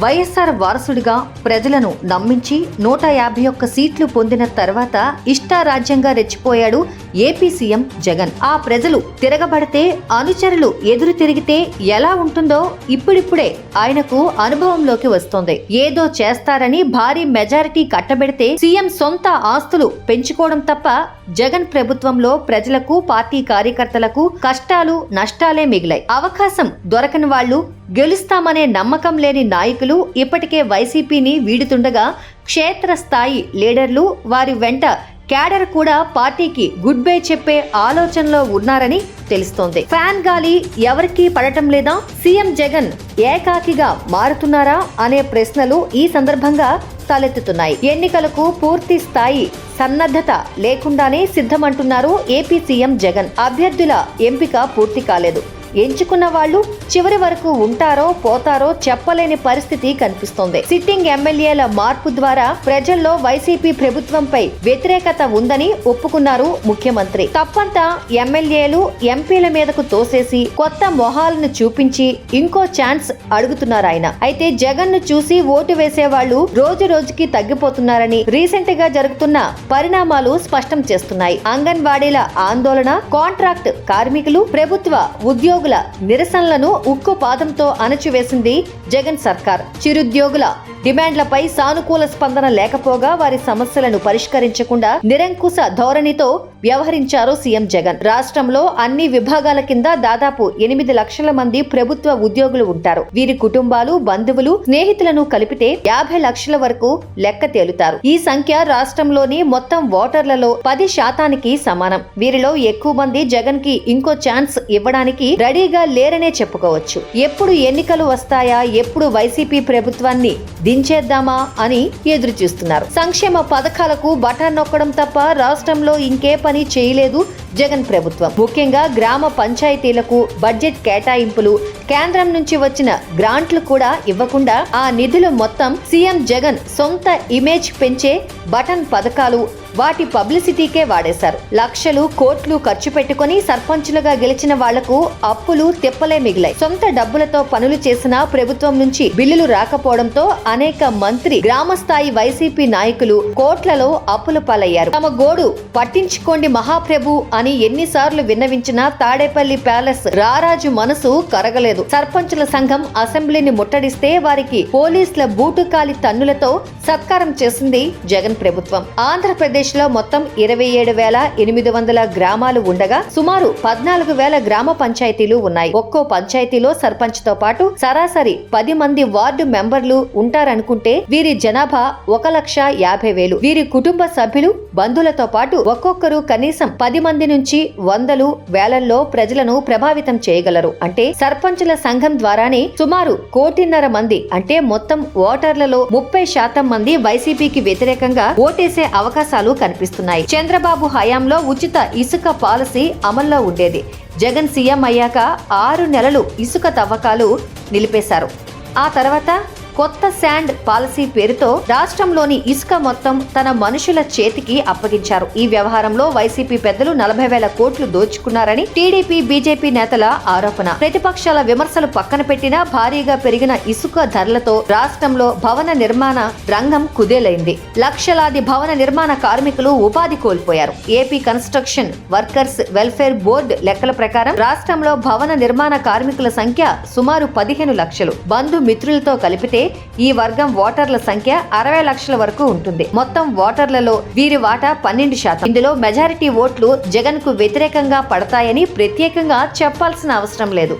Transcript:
వైఎస్ఆర్ వారసుడిగా ప్రజలను నమ్మించి 151 సీట్లు పొందిన తర్వాత ఇష్టారాజ్యంగా రెచ్చిపోయాడు ఏపీ సీఎం జగన్. ఆ ప్రజలు తిరగబడితే, అనుచరులు ఎదురు తిరిగితే ఎలా ఉంటుందో ఇప్పుడిప్పుడే ఆయనకు అనుభవంలోకి వస్తోంది. ఏదో చేస్తారని భారీ మెజారిటీ కట్టబెడితే సీఎం సొంత ఆస్తులు పెంచుకోవడం తప్ప జగన్ ప్రభుత్వంలో ప్రజలకు, పార్టీ కార్యకర్తలకు కష్టాలు, నష్టాలే మిగిలాయి. అవకాశం దొరకని వాళ్లు, గెలుస్తామనే నమ్మకం లేని నాయకులు ఇప్పటికే వైసీపీని వీడుతుండగా క్షేత్రస్థాయి లీడర్లు, వారి వెంట క్యాడర్ కూడా పార్టీకి గుడ్ బై చెప్పే ఆలోచనలో ఉన్నారని తెలుస్తోంది. ఫ్యాన్ గాలి ఎవరికీ పడటం లేదా? సీఎం జగన్ ఏకాకిగా మారుతున్నారా అనే ప్రశ్నలు ఈ సందర్భంగా తలెత్తుతున్నాయి. ఎన్నికలకు పూర్తి స్థాయి సన్నద్ధత లేకుండానే సిద్ధమంటున్నారు ఏపీ సీఎం జగన్. అభ్యర్థుల ఎంపిక పూర్తి కాలేదు. ఎంచుకున్న వాళ్ళు చివరి వరకు ఉంటారో పోతారో చెప్పలేని పరిస్థితి కనిపిస్తోంది. సిట్టింగ్ ఎమ్మెల్యేల మార్పు ద్వారా ప్రజల్లో వైసీపీ ప్రభుత్వంపై వ్యతిరేకత ఉందని ఒప్పుకున్నారు ముఖ్యమంత్రి. తప్పంతా ఎమ్మెల్యేలు, ఎంపీల మీదకు తోసేసి కొత్త మొహాలను చూపించి ఇంకో ఛాన్స్ అడుగుతున్నారు ఆయన. అయితే జగన్ ను చూసి ఓటు వేసే వాళ్ళు రోజు రోజుకి తగ్గిపోతున్నారని రీసెంట్ గా జరుగుతున్న పరిణామాలు స్పష్టం చేస్తున్నాయి. అంగన్వాడీల ఆందోళన, కాంట్రాక్ట్ కార్మికులు, ప్రభుత్వ ఉద్యోగుల నిరసనలను ఉక్కు పాదంతో అణచివేసింది జగన్ సర్కార్. చిరుద్యోగుల డిమాండ్లపై సానుకూల స్పందన లేకపోగా వారి సమస్యలను పరిష్కరించకుండా నిరంకుశ ధోరణితో వ్యవహరించారు సీఎం జగన్. రాష్ట్రంలో అన్ని విభాగాల కింద దాదాపు 8 లక్షల మంది ప్రభుత్వ ఉద్యోగులు ఉంటారు. వీరి కుటుంబాలు, బంధువులు, స్నేహితులను కలిపితే 50 లక్షల వరకు లెక్క తేలుతారు. ఈ సంఖ్య రాష్ట్రంలోని మొత్తం ఓటర్లలో 10% సమానం. వీరిలో ఎక్కువ మంది జగన్ కి ఇంకో ఛాన్స్ ఇవ్వడానికి రెడీగా లేరనే చెప్పుకోవచ్చు. ఎప్పుడు ఎన్నికలు వస్తాయా, ఎప్పుడు వైసీపీ ప్రభుత్వాన్ని దించేద్దామా అని ఎదురు చూస్తున్నారు. సంక్షేమ పథకాలకు బటన్ నొక్కడం తప్ప రాష్ట్రంలో ఇంకే పని చేయలేదు జగన్ ప్రభుత్వం. ముఖ్యంగా గ్రామ పంచాయతీలకు బడ్జెట్ కేటాయింపులు, కేంద్రం నుంచి వచ్చిన గ్రాంట్లు కూడా ఇవ్వకుండా ఆ నిధులు మొత్తం సీఎం జగన్ సొంత ఇమేజ్ పెంచే బటన్ పథకాలు, వాటి పబ్లిసిటీకే వాడేశారు. లక్షలు, కోట్లు ఖర్చు పెట్టుకుని సర్పంచులుగా గెలిచిన వాళ్లకు అప్పులు తిప్పలే మిగిలాయి. సొంత డబ్బులతో పనులు చేసిన ప్రభుత్వం నుంచి బిల్లులు రాకపోవడంతో అనేక మంత్రి, గ్రామస్థాయి వైసీపీ నాయకులు కోట్లలో అప్పుల పాలయ్యారు. తమ గోడు పట్టించుకోండి మహాప్రభు అని ఎన్నిసార్లు విన్నవించినా తాడేపల్లి ప్యాలెస్ రారాజు మనసు కరగలేదు. సర్పంచుల సంఘం అసెంబ్లీని ముట్టడిస్తే వారికి పోలీసుల బూటుకాలి తన్నులతో సత్కారం చేసింది జగన్ ప్రభుత్వం. ఆంధ్రప్రదేశ్ లో మొత్తం 27,800 గ్రామాలు ఉండగా సుమారు 14,000 గ్రామ పంచాయతీలు ఉన్నాయి. ఒక్కో పంచాయతీలో సర్పంచ్ తో పాటు సరాసరి 10 మంది వార్డు మెంబర్లు ఉంటారనుకుంటే వీరి జనాభా 1,50,000. వీరి కుటుంబ సభ్యులు, బంధువులతో పాటు ఒక్కొక్కరు కనీసం 10 మంది నుంచి వందలు, వేలల్లో ప్రజలను ప్రభావితం చేయగలరు. అంటే సర్పంచుల సంఘం ద్వారానే సుమారు 1,50,00,000 మంది, అంటే మొత్తం ఓటర్లలో 30% మంది వైసీపీకి వ్యతిరేకంగా ఓటేసే అవకాశాలు కనిపిస్తున్నాయి. చంద్రబాబు హయాంలో ఉచిత ఇసుక పాలసీ అమల్లో ఉండేది. జగన్ సీఎం అయ్యాక 6 నెలలు ఇసుక తవ్వకాలు నిలిపేశారు. ఆ తర్వాత కొత్త శాండ్ పాలసీ పేరుతో రాష్ట్రంలోని ఇసుక మొత్తం తన మనుషుల చేతికి అప్పగించారు. ఈ వ్యవహారంలో వైసీపీ పెద్దలు 40,000 కోట్లు దోచుకున్నారని టీడీపీ, బీజేపీ నేతల ఆరోపణ. ప్రతిపక్షాల విమర్శలు పక్కన పెట్టినా భారీగా పెరిగిన ఇసుక ధరలతో రాష్ట్రంలో భవన నిర్మాణ రంగం కుదేలైంది. లక్షలాది భవన నిర్మాణ కార్మికులు ఉపాధి కోల్పోయారు. AP construction workers welfare board లెక్కల ప్రకారం రాష్ట్రంలో భవన నిర్మాణ కార్మికుల సంఖ్య సుమారు 15 లక్షలు. బంధు మిత్రులతో కలిపితే ఈ వర్గం ఓటర్ల సంఖ్య 60 లక్షల వరకు ఉంటుంది. మొత్తం ఓటర్లలో వీరి వాటా 12%. ఇందులో మెజారిటీ ఓట్లు జగన్ కు వ్యతిరేకంగా పడతాయని ప్రత్యేకంగా చెప్పాల్సిన అవసరం లేదు.